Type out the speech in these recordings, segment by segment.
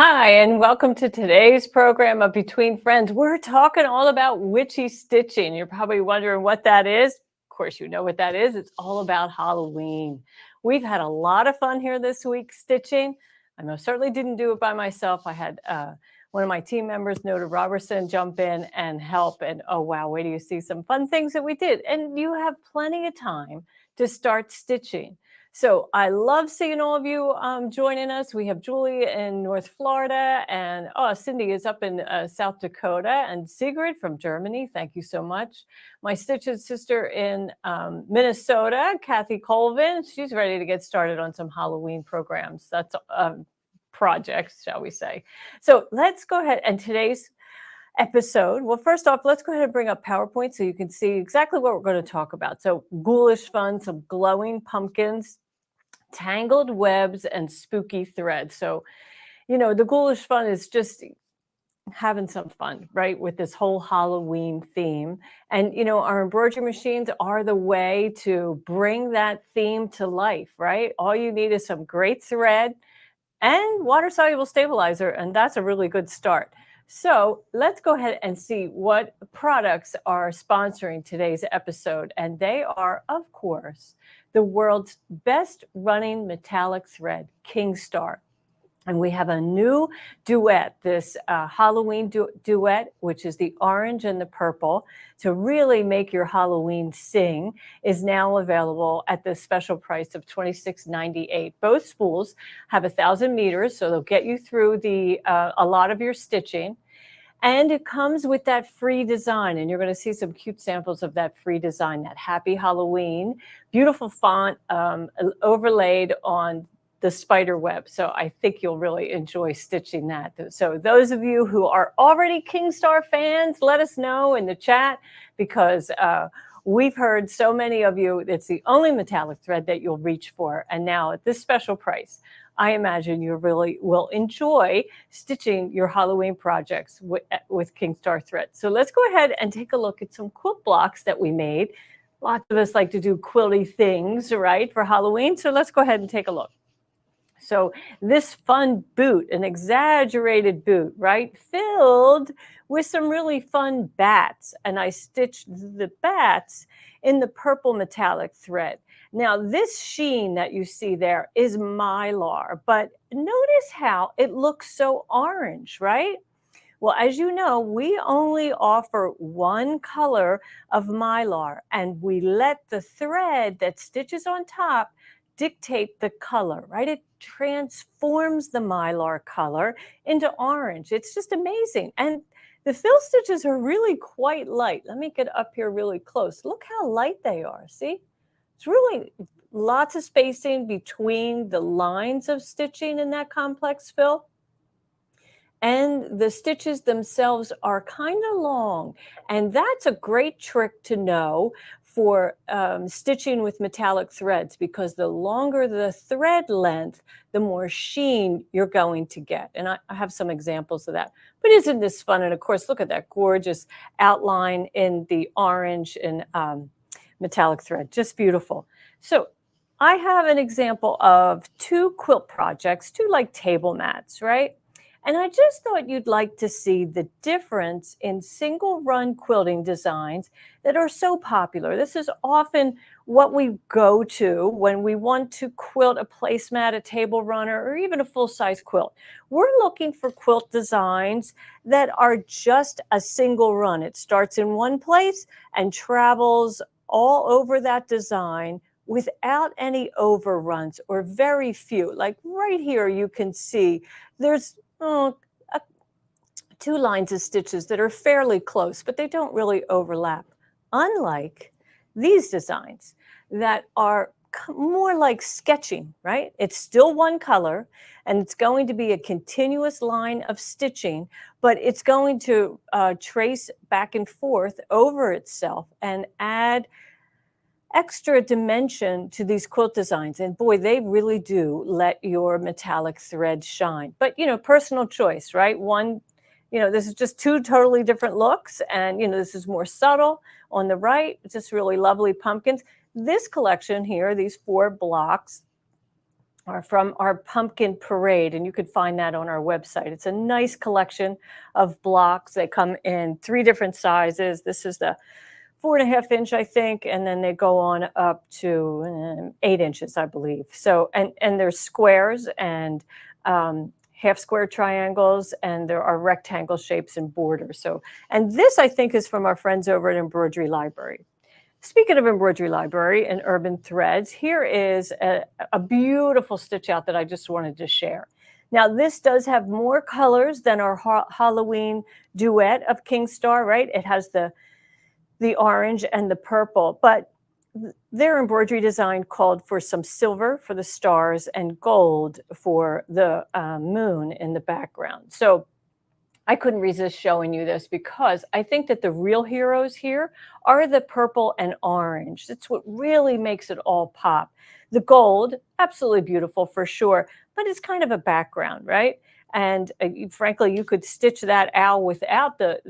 Hi, and welcome to today's program of Between Friends. We're talking all about witchy stitching. You're probably wondering what that is. Of course, you know what that is. It's all about Halloween. We've had a lot of fun here this week stitching. I most certainly didn't do it by myself. I had one of my team members, Nota Robertson, jump in and help. And oh, wow, wait till you see some fun things that we did. And you have plenty of time to start stitching. So I love seeing all of you joining us. We have Julie in North Florida, and Cindy is up in South Dakota, and Sigrid from Germany. Thank you so much. My stitching sister in Minnesota, Kathy Colvin, she's ready to get started on some Halloween programs. That's projects, shall we say. So let's go ahead. And today's episode, well, first off, let's go ahead and bring up PowerPoint so you can see exactly what we're going to talk about. So ghoulish fun, some glowing pumpkins, tangled webs, and spooky threads. So, the ghoulish fun is just having some fun, right, with this whole Halloween theme. And, our embroidery machines are the way to bring that theme to life, right? All you need is some great thread and water-soluble stabilizer, and that's a really good start. So let's go ahead and see what products are sponsoring today's episode. And they are, of course, the world's best running metallic thread, Kingstar. And we have a new duet, this Halloween duet, which is the orange and the purple, to really make your Halloween sing, is now available at the special price of $26.98. Both spools have 1,000 meters, so they'll get you through a lot of your stitching. And it comes with that free design, and you're going to see some cute samples of that free design, that Happy Halloween, beautiful font overlaid on the spider web. So I think you'll really enjoy stitching that. So those of you who are already Kingstar fans, let us know in the chat, because we've heard so many of you, it's the only metallic thread that you'll reach for. And now at this special price, I imagine you really will enjoy stitching your Halloween projects with Kingstar thread. So let's go ahead and take a look at some quilt blocks that we made. Lots of us like to do quilty things, right, for Halloween. So let's go ahead and take a look. So this fun boot, an exaggerated boot, right, filled with some really fun bats. And I stitched the bats in the purple metallic thread. Now, this sheen that you see there is mylar, but notice how it looks so orange, right? Well, as you know, we only offer one color of mylar, and we let the thread that stitches on top dictate the color, right? It transforms the mylar color into orange. It's just amazing. And the fill stitches are really quite light. Let me get up here really close. Look how light they are. See? It's really lots of spacing between the lines of stitching in that complex fill. And the stitches themselves are kind of long. And that's a great trick to know for stitching with metallic threads, because the longer the thread length, the more sheen you're going to get. And I have some examples of that. But isn't this fun? And of course, look at that gorgeous outline in the orange and metallic thread. Just beautiful. So I have an example of two quilt projects, two like table mats, right? And I just thought you'd like to see the difference in single run quilting designs that are so popular. This is often what we go to when we want to quilt a placemat, a table runner, or even a full-size quilt. We're looking for quilt designs that are just a single run. It starts in one place and travels all over that design without any overruns, or very few. Like right here, you can see there's two lines of stitches that are fairly close, but they don't really overlap. Unlike these designs that are more like sketching, right? It's still one color and it's going to be a continuous line of stitching, but it's going to trace back and forth over itself and add extra dimension to these quilt designs. And boy, they really do let your metallic thread shine. But, personal choice, right? One, this is just two totally different looks. And, this is more subtle on the right. It's just really lovely pumpkins. This collection here, these 4 blocks, are from our pumpkin parade, and you could find that on our website. It's a nice collection of blocks. They come in 3 different sizes. This is the 4.5 inch, I think, and then they go on up to 8 inches, I believe. So, and there's squares and half square triangles, and there are rectangle shapes and borders. So, and this I think is from our friends over at Embroidery Library. Speaking of Embroidery Library and Urban Threads, here is a beautiful stitch out that I just wanted to share. Now, this does have more colors than our Halloween duet of King Star, right? It has the orange and the purple, but their embroidery design called for some silver for the stars and gold for the moon in the background. So I couldn't resist showing you this because I think that the real heroes here are the purple and orange. That's what really makes it all pop. The gold, absolutely beautiful for sure, but it's kind of a background, right? And frankly, you could stitch that owl without the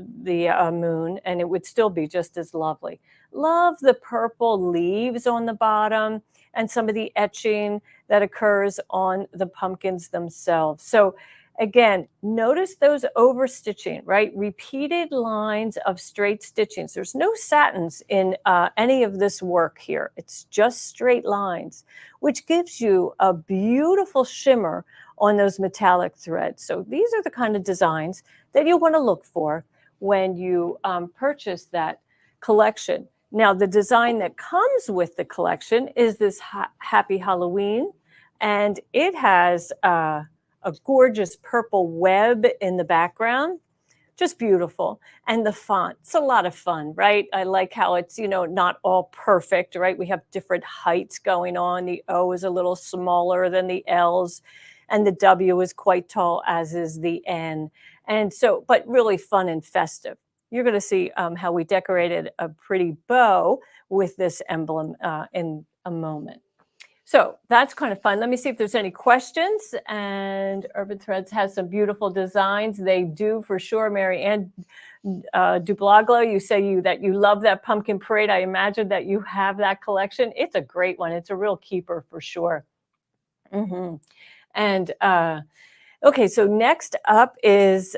moon and it would still be just as lovely. Love the purple leaves on the bottom and some of the etching that occurs on the pumpkins themselves. So again, notice those overstitching, right? Repeated lines of straight stitchings. There's no satins in any of this work here. It's just straight lines, which gives you a beautiful shimmer on those metallic threads. So these are the kind of designs that you want to look for when you purchase that collection. Now, the design that comes with the collection is this Happy Halloween, and it has a gorgeous purple web in the background. Just beautiful. And the font, it's a lot of fun, right? I like how it's, not all perfect, right? We have different heights going on. The O is a little smaller than the L's, and the W is quite tall, as is the N. And so, but really fun and festive. You're going to see how we decorated a pretty bow with this emblem in a moment. So that's kind of fun. Let me see if there's any questions. And Urban Threads has some beautiful designs. They do for sure. Mary Ann Dublaglo, you say that you love that pumpkin parade. I imagine that you have that collection. It's a great one. It's a real keeper for sure. Mm-hmm. And okay, so next up is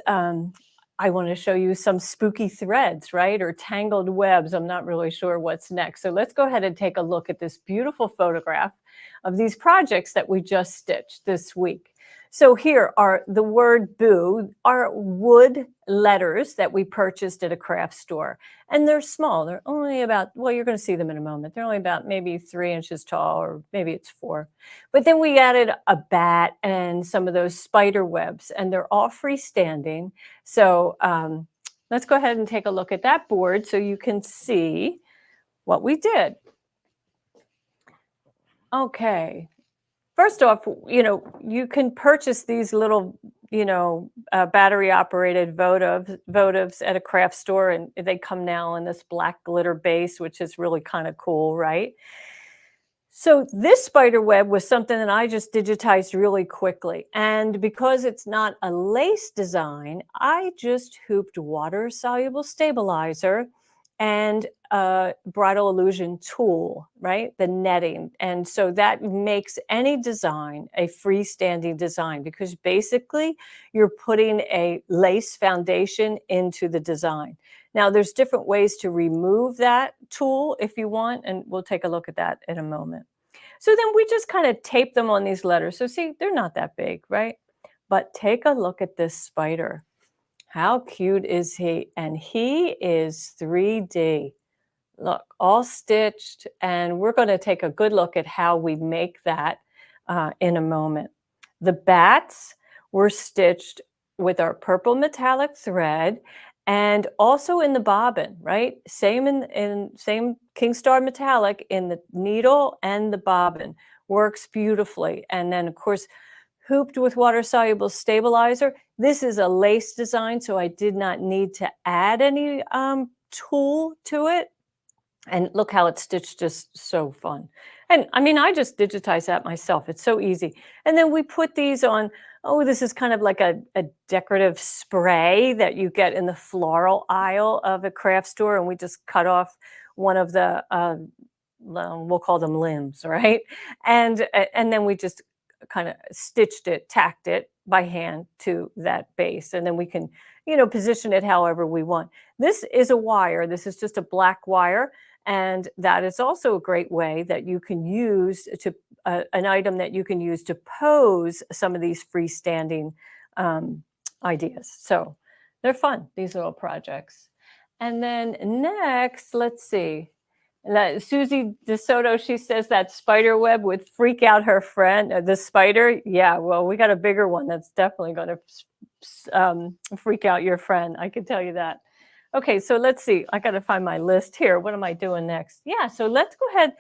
I want to show you some spooky threads, right? Or tangled webs. I'm not really sure what's next. So let's go ahead and take a look at this beautiful photograph of these projects that we just stitched this week. So here are the word boo, are wood letters that we purchased at a craft store. And they're small. They're only about, well, you're going to see them in a moment. They're only about maybe 3 inches tall, or maybe it's 4. But then we added a bat and some of those spider webs, and they're all freestanding. So let's go ahead and take a look at that board so you can see what we did. Okay. First off, you can purchase these little, battery-operated votives at a craft store, and they come now in this black glitter base, which is really kind of cool, right? So this spider web was something that I just digitized really quickly. And because it's not a lace design, I just hooped water-soluble stabilizer and a bridal illusion tool, right? The netting. And so that makes any design a freestanding design, because basically you're putting a lace foundation into the design. Now there's different ways to remove that tool if you want, and we'll take a look at that in a moment. So then we just kind of tape them on these letters. So see, they're not that big, right? But take a look at this spider. How cute is he? And he is 3D. Look, all stitched, and we're going to take a good look at how we make that in a moment. The bats were stitched with our purple metallic thread and also in the bobbin, right? Same same Kingstar metallic in the needle and the bobbin. Works beautifully. And then of course, hooped with water soluble stabilizer. This is a lace design, so I did not need to add any tulle to it. And look how it's stitched, just so fun. And I mean, I just digitized that myself. It's so easy. And then we put these on, oh, this is kind of like a decorative spray that you get in the floral aisle of a craft store. And we just cut off one of the, we'll call them limbs, right? And then we just kind of stitched it, tacked it by hand to that base. And then we can, position it however we want. This is a wire. This is just a black wire. And that is also a great way that you can use to an item that you can use to pose some of these freestanding ideas. So they're fun, these little projects. And then next, let's see. Susie DeSoto, she says that spider web would freak out her friend. The spider, yeah, well, we got a bigger one that's definitely going to freak out your friend. I can tell you that. Okay, so let's see. I got to find my list here. What am I doing next? Yeah, so let's go ahead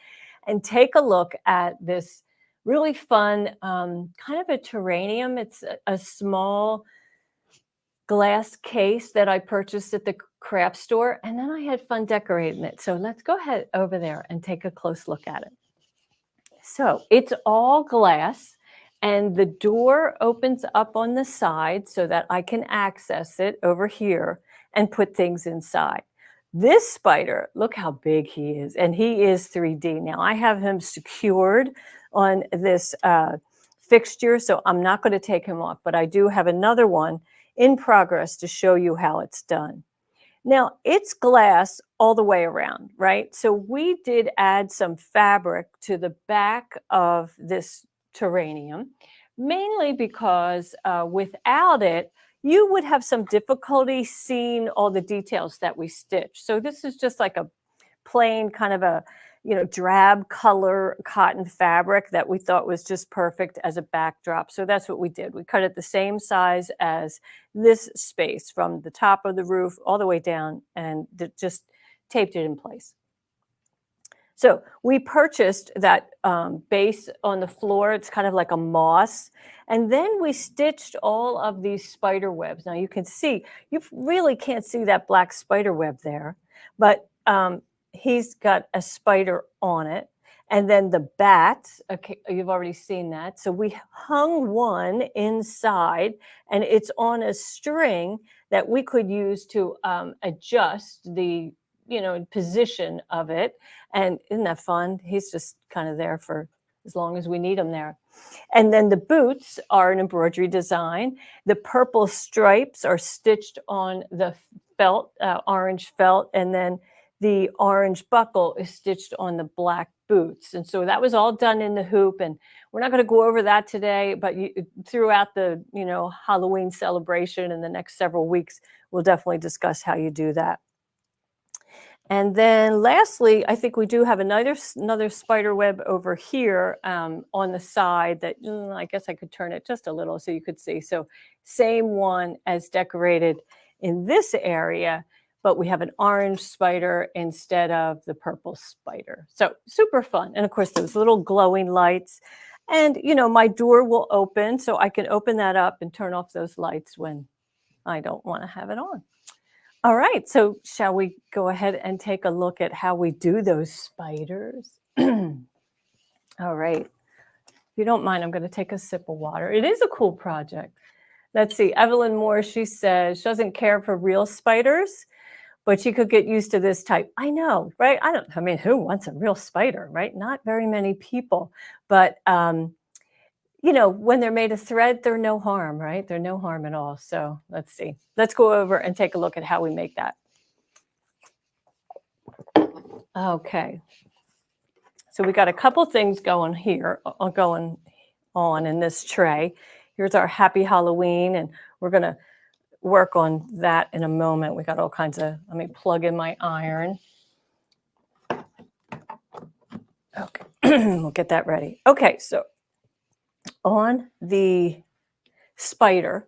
and take a look at this really fun kind of a terrarium. It's a small glass case that I purchased at the craft store, and then I had fun decorating it. So let's go ahead over there and take a close look at it. So it's all glass, and the door opens up on the side so that I can access it over here and put things inside. This spider, look how big he is, and he is 3D. Now I have him secured on this fixture, so I'm not going to take him off, but I do have another one in progress to show you how it's done. Now, it's glass all the way around, right? So we did add some fabric to the back of this terrarium, mainly because without it, you would have some difficulty seeing all the details that we stitched. So this is just like a plain kind of a, drab color cotton fabric that we thought was just perfect as a backdrop. So that's what we did. We cut it the same size as this space from the top of the roof all the way down and just taped it in place. So we purchased that base on the floor. It's kind of like a moss. And then we stitched all of these spider webs. Now you can see, you really can't see that black spider web there, but he's got a spider on it. And then the bats, okay, you've already seen that. So we hung one inside, and it's on a string that we could use to adjust the position of it. And isn't that fun? He's just kind of there for as long as we need him there. And then the boots are an embroidery design. The purple stripes are stitched on the felt, orange felt, and then the orange buckle is stitched on the black boots. And so that was all done in the hoop. And we're not going to go over that today, but throughout the Halloween celebration in the next several weeks, we'll definitely discuss how you do that. And then lastly, I think we do have another spider web over here on the side that I guess I could turn it just a little so you could see. So same one as decorated in this area, but we have an orange spider instead of the purple spider. So super fun. And of course, those little glowing lights. And, my door will open, so I can open that up and turn off those lights when I don't want to have it on. All right, so shall we go ahead and take a look at how we do those spiders? All right. If you don't mind, I'm going to take a sip of water. It is a cool project. Let's see. Evelyn Moore, she says she doesn't care for real spiders, but she could get used to this type. I know, right? I mean, who wants a real spider, right? Not very many people. But, when they're made of thread, they're no harm, right? They're no harm at all. So let's see. Let's go over and take a look at how we make that. Okay. So we got a couple things going on in this tray. Here's our Happy Halloween, and we're going to work on that in a moment. We got all kinds of, let me plug in my iron. Okay, we'll get that ready. Okay, so on the spider,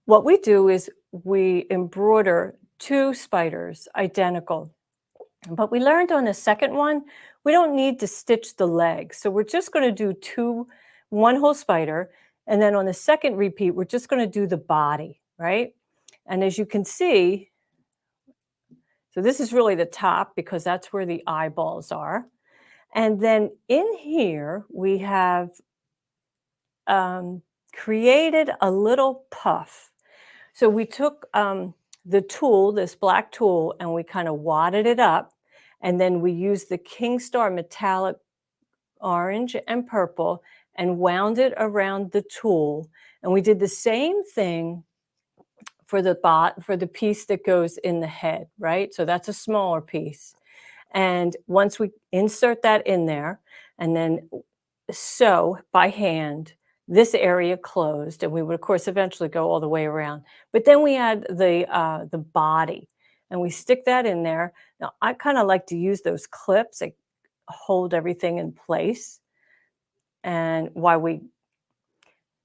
What we do is we embroider 2 spiders identical, but we learned on the second one, we don't need to stitch the legs. So we're just gonna do 2 one whole spider, and then on the second repeat, we're just gonna do the body, right? And as you can see, so this is really the top because that's where the eyeballs are. And then in here, we have created a little puff. So we took the tool, this black tool, and we kind of wadded it up. And then we used the King Star metallic orange and purple and wound it around the tool. And we did the same thing for the piece that goes in the head, right? So that's a smaller piece. And once we insert that in there and then sew by hand this area closed, and we would of course eventually go all the way around. But then we add the body and we stick that in there. Now I kind of like to use those clips that hold everything in place. And while we,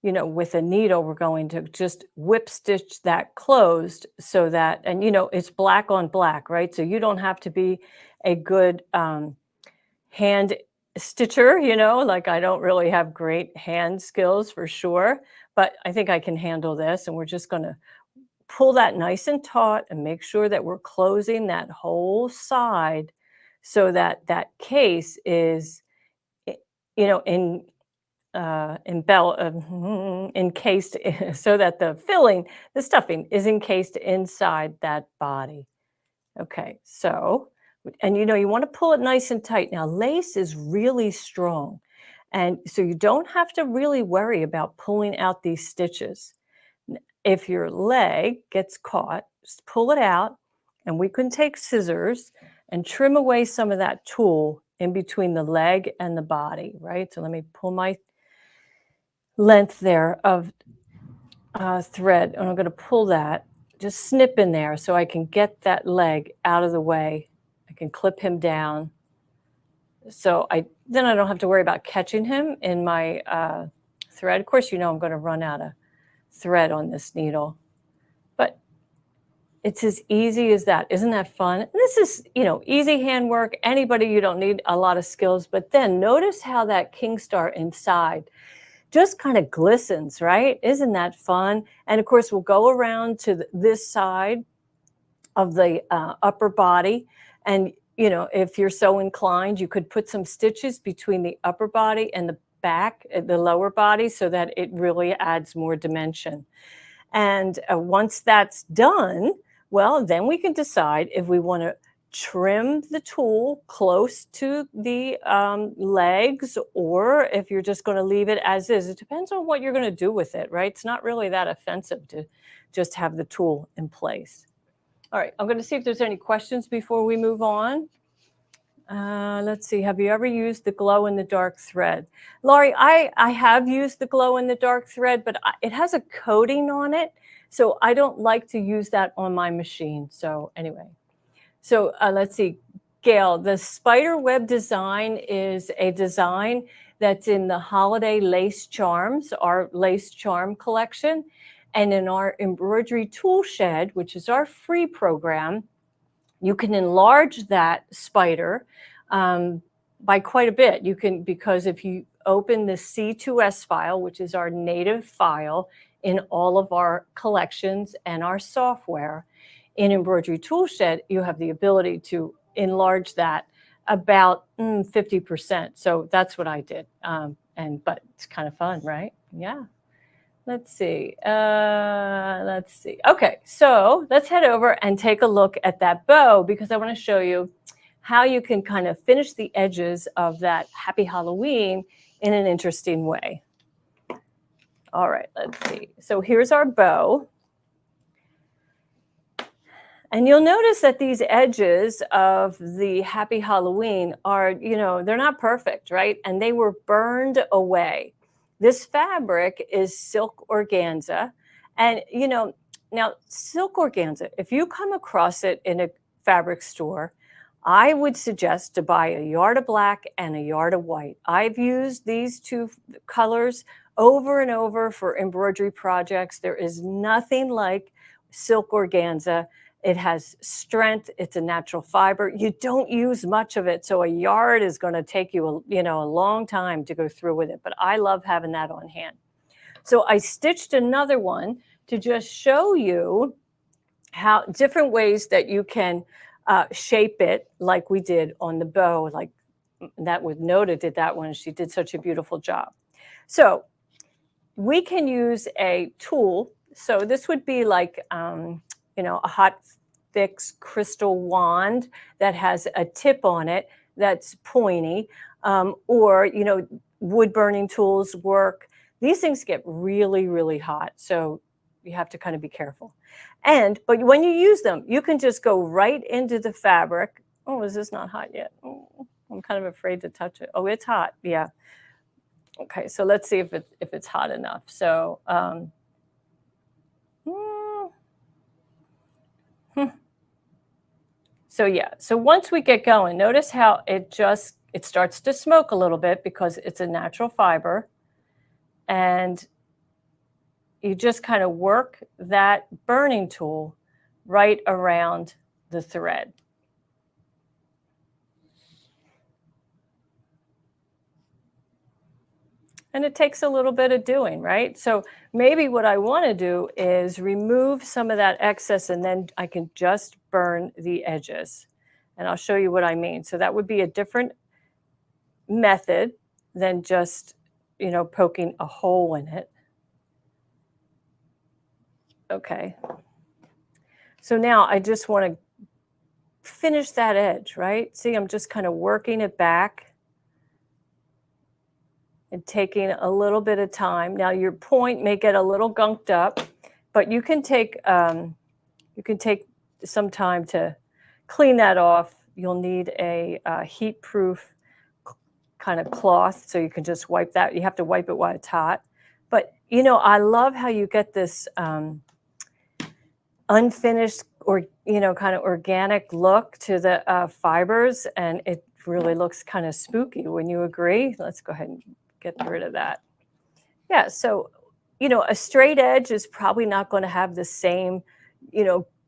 with a needle, we're going to just whip stitch that closed so that, and it's black on black, right? So you don't have to be a good hand stitcher, like I don't really have great hand skills for sure, but I think I can handle this. And we're just going to pull that nice and taut and make sure that we're closing that whole side so that that case is, in encased so that the stuffing is encased inside that body. Okay, so, and you want to pull it nice and tight. Now, lace is really strong, and so you don't have to really worry about pulling out these stitches. If your leg gets caught, just pull it out, and we can take scissors and trim away some of that tulle in between the leg and the body, right? So let me pull my length there of thread, and I'm going to pull that, just snip in there so I can get that leg out of the way. I can clip him down. So then I don't have to worry about catching him in my thread. Of course, I'm going to run out of thread on this needle, but it's as easy as that. Isn't that fun? And this is, easy handwork. Anybody, you don't need a lot of skills, but then notice how that King Star inside just kind of glistens, right? Isn't that fun? And of course, we'll go around to this side of the upper body. And, if you're so inclined, you could put some stitches between the upper body and the back, the lower body, so that it really adds more dimension. And once that's done, well, then we can decide if we want to trim the tulle close to the legs, or if you're just going to leave it as is. It depends on what you're going to do with it, right? It's not really that offensive to just have the tulle in place. All right, I'm going to see if there's any questions before we move on. Let's see. Have you ever used the glow-in-the-dark thread? Laurie, I have used the glow-in-the-dark thread, but it has a coating on it, so I don't like to use that on my machine. So anyway, so let's see. Gail, the spider web design is a design that's in the Holiday Lace Charms, our lace charm collection. And in our embroidery tool shed, which is our free program, you can enlarge that spider by quite a bit. You can, because if you open the C2S file, which is our native file in all of our collections and our software, in Embroidery Toolshed, you have the ability to enlarge that about 50%. So that's what I did. But it's kind of fun, right? Yeah. Let's see. Okay, so let's head over and take a look at that bow, because I want to show you how you can kind of finish the edges of that Happy Halloween in an interesting way. All right, let's see. So here's our bow. And you'll notice that these edges of the Happy Halloween are, they're not perfect, right? And they were burned away. This fabric is silk organza. And, now silk organza, if you come across it in a fabric store, I would suggest to buy a yard of black and a yard of white. I've used these two colors over and over for embroidery projects. There is nothing like silk organza. It has strength. It's a natural fiber. You don't use much of it, so a yard is going to take you, a long time to go through with it. But I love having that on hand. So I stitched another one to just show you how different ways that you can shape it, like we did on the bow. Like that was Noda did that one. She did such a beautiful job. So we can use a tool. So this would be like, a hot fix crystal wand that has a tip on it that's pointy, or, wood burning tools work. These things get really, really hot. So you have to kind of be careful. But when you use them, you can just go right into the fabric. Oh, is this not hot yet? Oh, I'm kind of afraid to touch it. Oh, it's hot. Yeah. Okay, so let's see if it's hot enough. So, so yeah. So once we get going, notice how it starts to smoke a little bit because it's a natural fiber, and you just kind of work that burning tool right around the thread. And it takes a little bit of doing, right? So maybe what I want to do is remove some of that excess, and then I can just burn the edges. And I'll show you what I mean. So that would be a different method than just, poking a hole in it. Okay. So now I just want to finish that edge, right? See, I'm just kind of working it back and taking a little bit of time. Now your point may get a little gunked up, but you can take some time to clean that off. You'll need a heat-proof kind of cloth, so you can just wipe that. You have to wipe it while it's hot. But I love how you get this unfinished or kind of organic look to the fibers, and it really looks kind of spooky. Wouldn't you agree? Let's go ahead and get rid of that. Yeah, so a straight edge is probably not going to have the same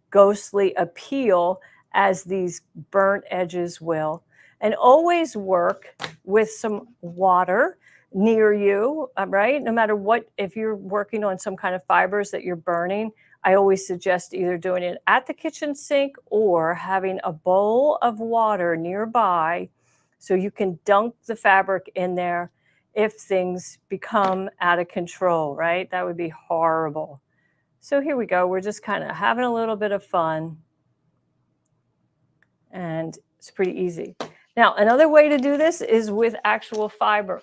ghostly appeal as these burnt edges will. And always work with some water near you, right? No matter what, if you're working on some kind of fibers that you're burning, I always suggest either doing it at the kitchen sink or having a bowl of water nearby so you can dunk the fabric in there if things become out of control, right? That would be horrible. So here we go. We're just kind of having a little bit of fun. And it's pretty easy. Now, another way to do this is with actual fire,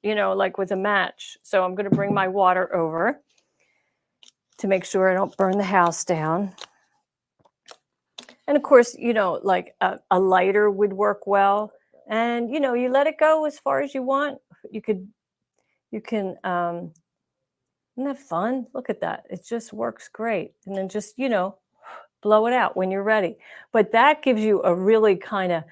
like with a match. So I'm going to bring my water over to make sure I don't burn the house down. And of course, like a lighter would work well. And, you let it go as far as you want. You can, isn't that fun? Look at that. It just works great. And then just, blow it out when you're ready. But that gives you a really kind of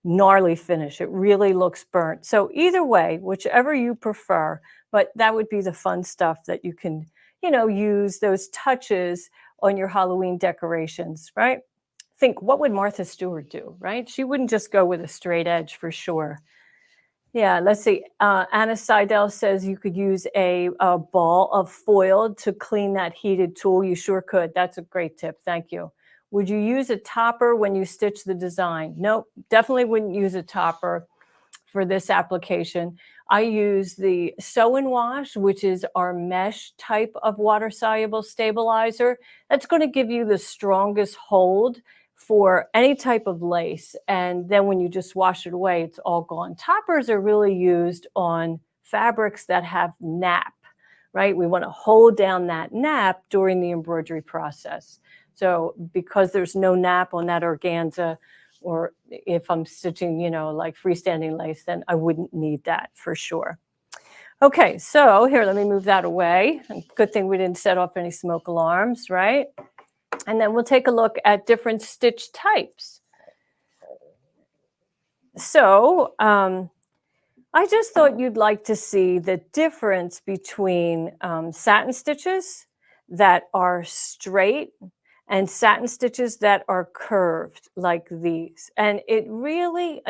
gnarly finish. It really looks burnt. So either way, whichever you prefer, but that would be the fun stuff that you can, use those touches on your Halloween decorations, right? Think, what would Martha Stewart do, right? She wouldn't just go with a straight edge for sure. Yeah, let's see. Anna Seidel says you could use a ball of foil to clean that heated tool. You sure could. That's a great tip. Thank you. Would you use a topper when you stitch the design? Nope, definitely wouldn't use a topper for this application. I use the Sew and Wash, which is our mesh type of water-soluble stabilizer. That's going to give you the strongest hold for any type of lace. And then when you just wash it away, it's all gone. Toppers are really used on fabrics that have nap, right? We want to hold down that nap during the embroidery process. So because there's no nap on that organza, or if I'm stitching, like freestanding lace, then I wouldn't need that for sure. Okay, so here, let me move that away. Good thing we didn't set off any smoke alarms, right? And then we'll take a look at different stitch types. So I just thought you'd like to see the difference between satin stitches that are straight and satin stitches that are curved like these. And it really,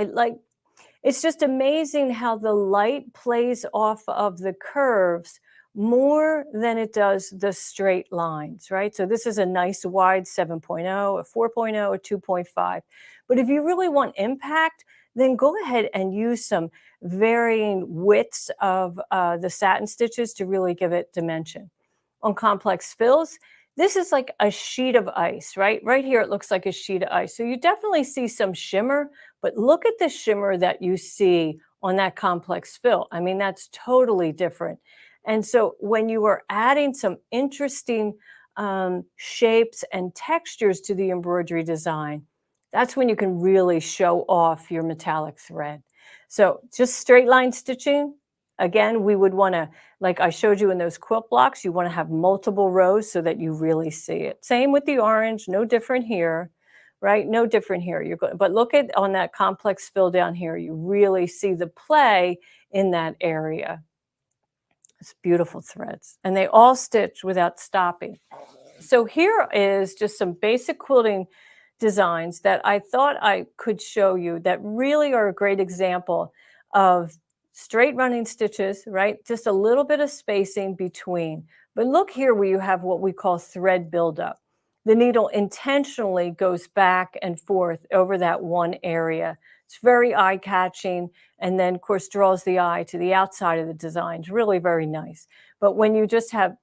it's just amazing how the light plays off of the curves more than it does the straight lines, right? So this is a nice wide 7.0, a 4.0, a 2.5. But if you really want impact, then go ahead and use some varying widths of the satin stitches to really give it dimension. On complex fills, this is like a sheet of ice, right? Right here, it looks like a sheet of ice. So you definitely see some shimmer, but look at the shimmer that you see on that complex fill. I mean, that's totally different. And so when you are adding some interesting shapes and textures to the embroidery design, that's when you can really show off your metallic thread. So just straight line stitching, again, we would want to, like I showed you in those quilt blocks, you want to have multiple rows so that you really see it. Same with the orange, no different here, right? No different here. But look at on that complex fill down here, you really see the play in that area. It's beautiful threads, and they all stitch without stopping. So here is just some basic quilting designs that I thought I could show you that really are a great example of straight running stitches, right? Just a little bit of spacing between. But look here where you have what we call thread buildup. The needle intentionally goes back and forth over that one area. It's very eye-catching, and then, of course, draws the eye to the outside of the design. It's really very nice. But when you just have,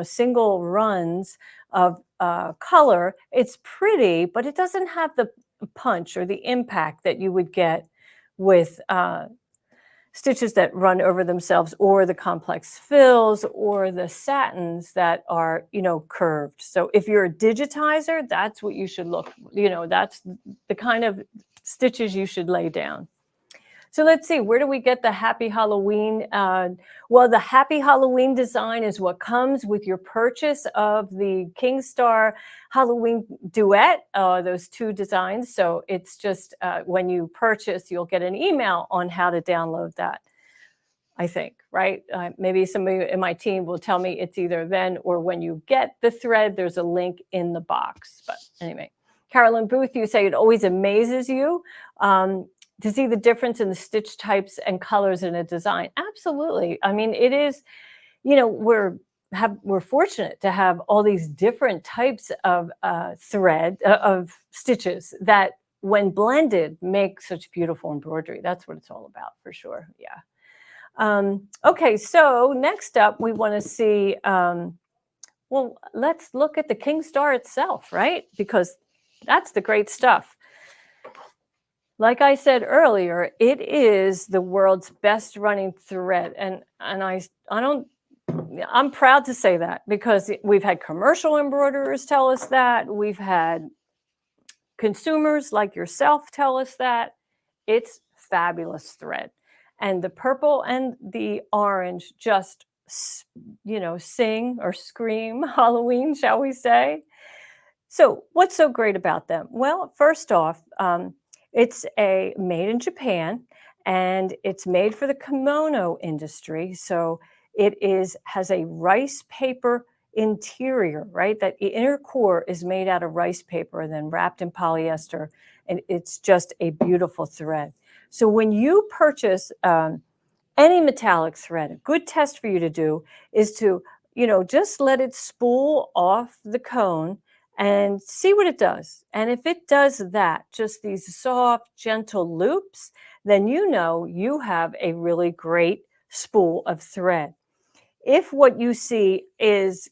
single runs of color, it's pretty, but it doesn't have the punch or the impact that you would get with stitches that run over themselves, or the complex fills, or the satins that are, curved. So if you're a digitizer, that's what you should look, that's the kind of stitches you should lay down. So let's see, where do we get the Happy Halloween? Well, the Happy Halloween design is what comes with your purchase of the Kingstar Halloween Duet, those two designs. So it's just when you purchase, you'll get an email on how to download that, I think, right? Maybe somebody in my team will tell me it's either then or when you get the thread, there's a link in the box. But anyway, Carolyn Booth, you say it always amazes you to see the difference in the stitch types and colors in a design. Absolutely. I mean, it is, we're fortunate to have all these different types of thread of stitches that when blended make such beautiful embroidery. That's what it's all about, for sure. Yeah. Okay, so next up we want to see, well, let's look at the Kingstar itself, right? Because that's the great stuff. Like I said earlier, it is the world's best running thread. And I'm proud to say that, because we've had commercial embroiderers tell us that. We've had consumers like yourself tell us that. It's fabulous thread. And the purple and the orange just, sing or scream Halloween, shall we say. So what's so great about them? Well, first off, it's made in Japan, and it's made for the kimono industry. So it has a rice paper interior, right? That inner core is made out of rice paper and then wrapped in polyester, and it's just a beautiful thread. So when you purchase any metallic thread, a good test for you to do is to, just let it spool off the cone and see what it does. And if it does that, just these soft, gentle loops, then you have a really great spool of thread. If what you see is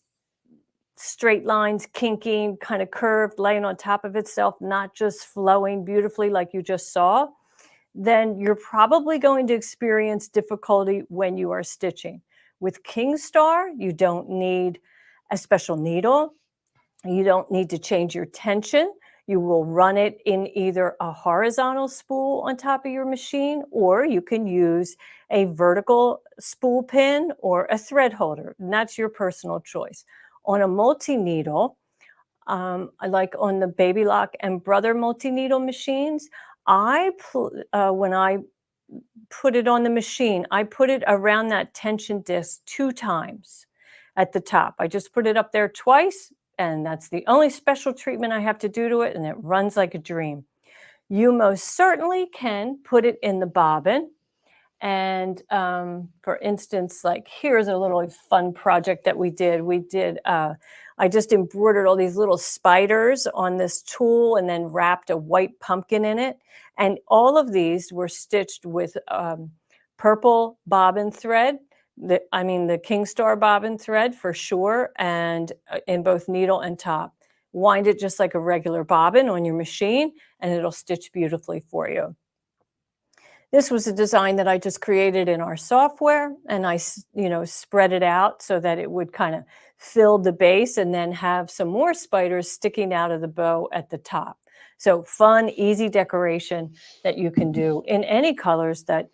straight lines, kinking, kind of curved, laying on top of itself, not just flowing beautifully like you just saw, then you're probably going to experience difficulty when you are stitching. With Kingstar, you don't need a special needle. You don't need to change your tension. You will run it in either a horizontal spool on top of your machine, or you can use a vertical spool pin or a thread holder, and that's your personal choice. On a multi-needle, like on the Baby Lock and Brother multi-needle machines, when I put it on the machine, I put it around that tension disc 2 times at the top. I just put it up there twice, and that's the only special treatment I have to do to it, and it runs like a dream. You most certainly can put it in the bobbin. And for instance, like here's a little fun project that we did. I just embroidered all these little spiders on this tool and then wrapped a white pumpkin in it. And all of these were stitched with purple bobbin thread. The King Star bobbin thread for sure, and in both needle and top. Wind it just like a regular bobbin on your machine, and it'll stitch beautifully for you. This was a design that I just created in our software, and I, spread it out so that it would kind of fill the base and then have some more spiders sticking out of the bow at the top. So fun, easy decoration that you can do in any colors that,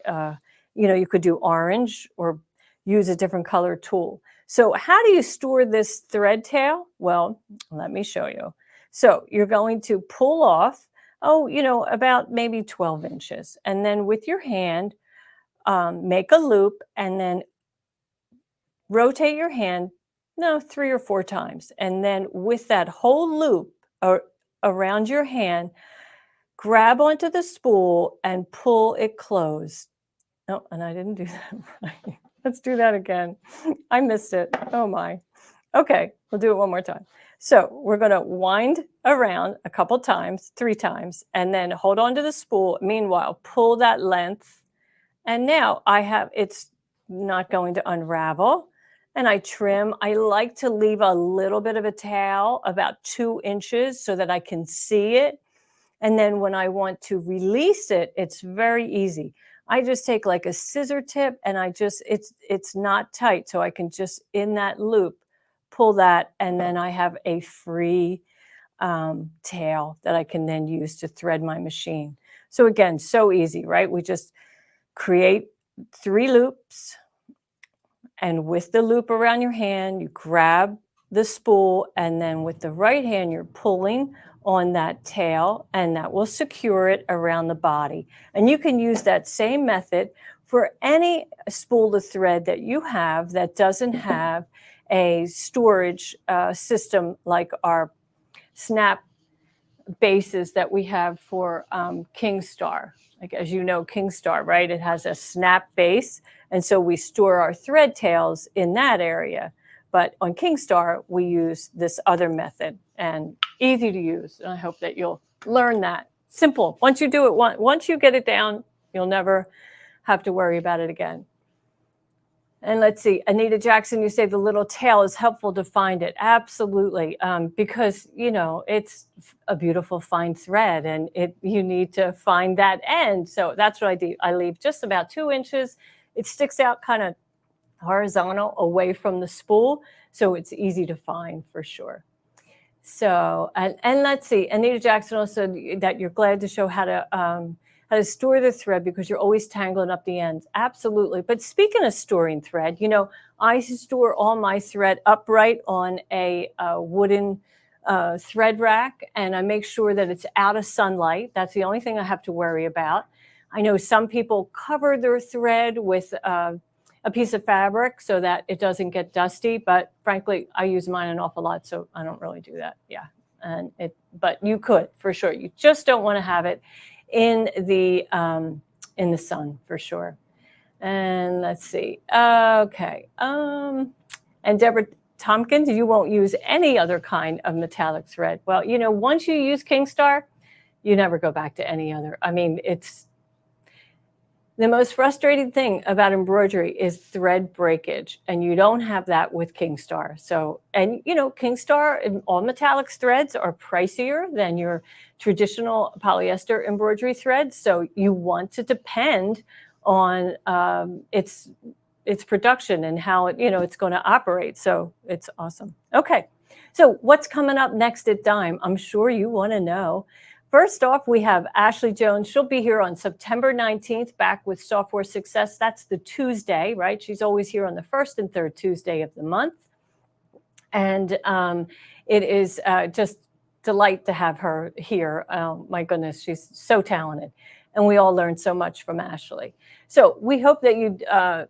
you could do orange or use a different color tool. So how do you store this thread tail? Well, let me show you. So you're going to pull off about maybe 12 inches. And then with your hand, make a loop and then rotate your hand, 3 or 4 times. And then with that whole loop around your hand, grab onto the spool and pull it closed. Oh, and I didn't do that right. Let's do that again. I missed it. Oh my. Okay, we'll do it one more time. So we're going to wind around a couple times, 3 times, and then hold on to the spool. Meanwhile, pull that length. And now it's not going to unravel. And I trim. I like to leave a little bit of a tail, about 2 inches, so that I can see it. And then when I want to release it, it's very easy. I just take like a scissor tip and it's not tight. So I can just, in that loop, pull that, and then I have a free tail that I can then use to thread my machine. So again, so easy, right? We just create 3 loops, and with the loop around your hand, you grab the spool, and then with the right hand, you're pulling on that tail, and that will secure it around the body. And you can use that same method for any spool of thread that you have that doesn't have a storage system like our snap bases that we have for King Star. Like, as you know, King Star, right? It has a snap base. And so we store our thread tails in that area. But on King Star, we use this other method, and easy to use. And I hope that you'll learn that. Simple. Once you do it once you get it down, you'll never have to worry about it again. And let's see, Anita Jackson, you say the little tail is helpful to find it. Absolutely, because, it's a beautiful fine thread, and you need to find that end. So that's what I do. I leave just about 2 inches. It sticks out kind of horizontal away from the spool, so it's easy to find for sure. So, and let's see, Anita Jackson also that you're glad to show how to store the thread because you're always tangling up the ends. Absolutely. But speaking of storing thread, I store all my thread upright on a wooden thread rack, and I make sure that it's out of sunlight. That's the only thing I have to worry about. I know some people cover their thread with a piece of fabric so that it doesn't get dusty, but frankly, I use mine an awful lot, so I don't really do that. Yeah. But you could for sure. You just don't want to have it in the sun for sure. And let's see. Okay. And Deborah Tompkins, you won't use any other kind of metallic thread. Well, once you use King Star, you never go back to any other. I mean, it's the most frustrating thing about embroidery is thread breakage, and you don't have that with King Star. So, and King Star and all metallic threads are pricier than your traditional polyester embroidery threads. So you want to depend on its production and how it's going to operate. So it's awesome. Okay, so what's coming up next at Dime? I'm sure you want to know. First off, we have Ashley Jones. She'll be here on September 19th, back with Software Success. That's the Tuesday, right? She's always here on the first and third Tuesday of the month. And it is just delight to have her here. Oh, my goodness, she's so talented. And we all learned so much from Ashley. So we hope that you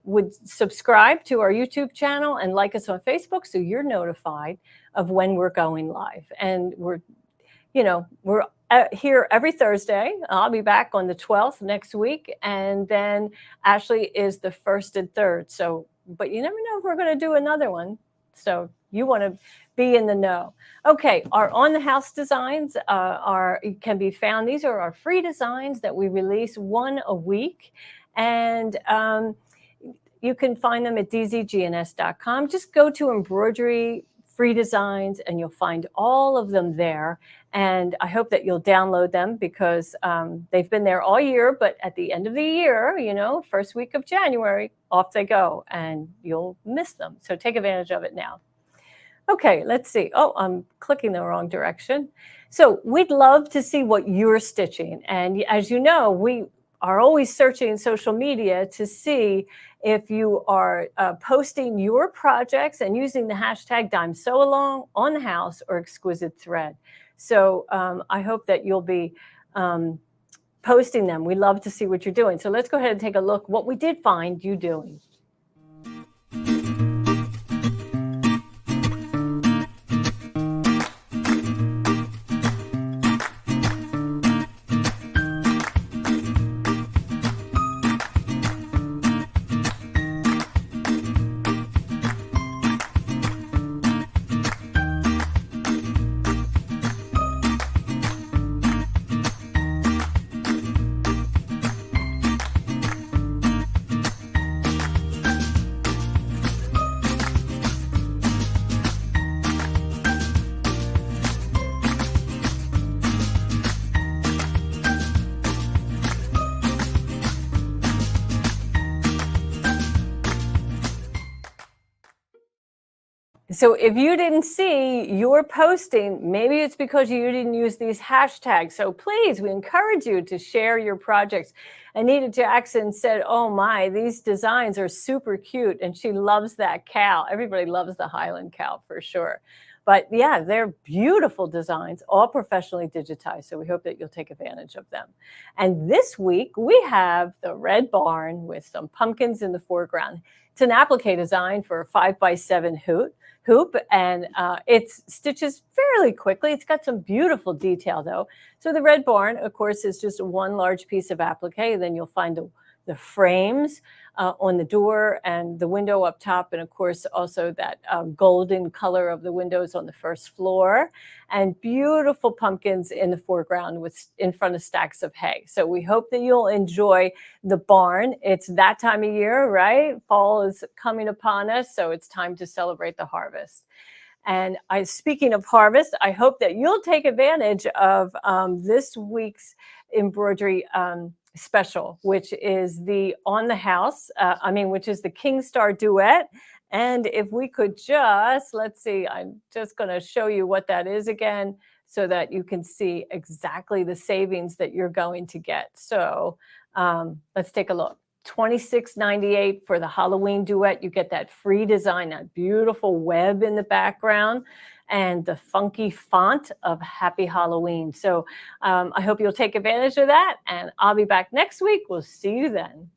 would subscribe to our YouTube channel and like us on Facebook so you're notified of when we're going live. And we're here every Thursday. I'll be back on the 12th next week. And then Ashley is the 1st and 3rd. So, but you never know if we're going to do another one. So you want to be in the know. Okay, our on the house designs can be found. These are our free designs that we release one a week. And you can find them at dzgns.com. Just go to embroidery free designs and you'll find all of them there. And I hope that you'll download them because they've been there all year. But at the end of the year, first week of January, off they go and you'll miss them. So take advantage of it now. Okay, let's see. Oh, I'm clicking the wrong direction. So we'd love to see what you're stitching. And as you know, we are always searching social media to see if you are posting your projects and using the hashtag Dime Sew Along, On the House, or Exquisite Thread. So I hope that you'll be posting them. We love to see what you're doing. So let's go ahead and take a look what we did find you doing. So if you didn't see your posting, maybe it's because you didn't use these hashtags. So please, we encourage you to share your projects. Anita Jackson said, oh my, these designs are super cute. And she loves that cow. Everybody loves the Highland cow for sure. But yeah, they're beautiful designs, all professionally digitized. So we hope that you'll take advantage of them. And this week we have the red barn with some pumpkins in the foreground. It's an applique design for a 5x7 hoop, and it stitches fairly quickly. It's got some beautiful detail though. So the red barn, of course, is just one large piece of applique. Then you'll find the frames on the door and the window up top, and of course also that golden color of the windows on the first floor, and beautiful pumpkins in the foreground in front of stacks of hay. So we hope that you'll enjoy the barn. It's that time of year, right? Fall is coming upon us, so it's time to celebrate the harvest. And speaking of harvest, I hope that you'll take advantage of this week's embroidery special, which is the On the House, which is the King Star Duet. And if we could let's see, I'm just going to show you what that is again so that you can see exactly the savings that you're going to get. So let's take a look. $26.98 for the Halloween duet. You get that free design, that beautiful web in the background, and the funky font of Happy Halloween. So I hope you'll take advantage of that, and I'll be back next week. We'll see you then.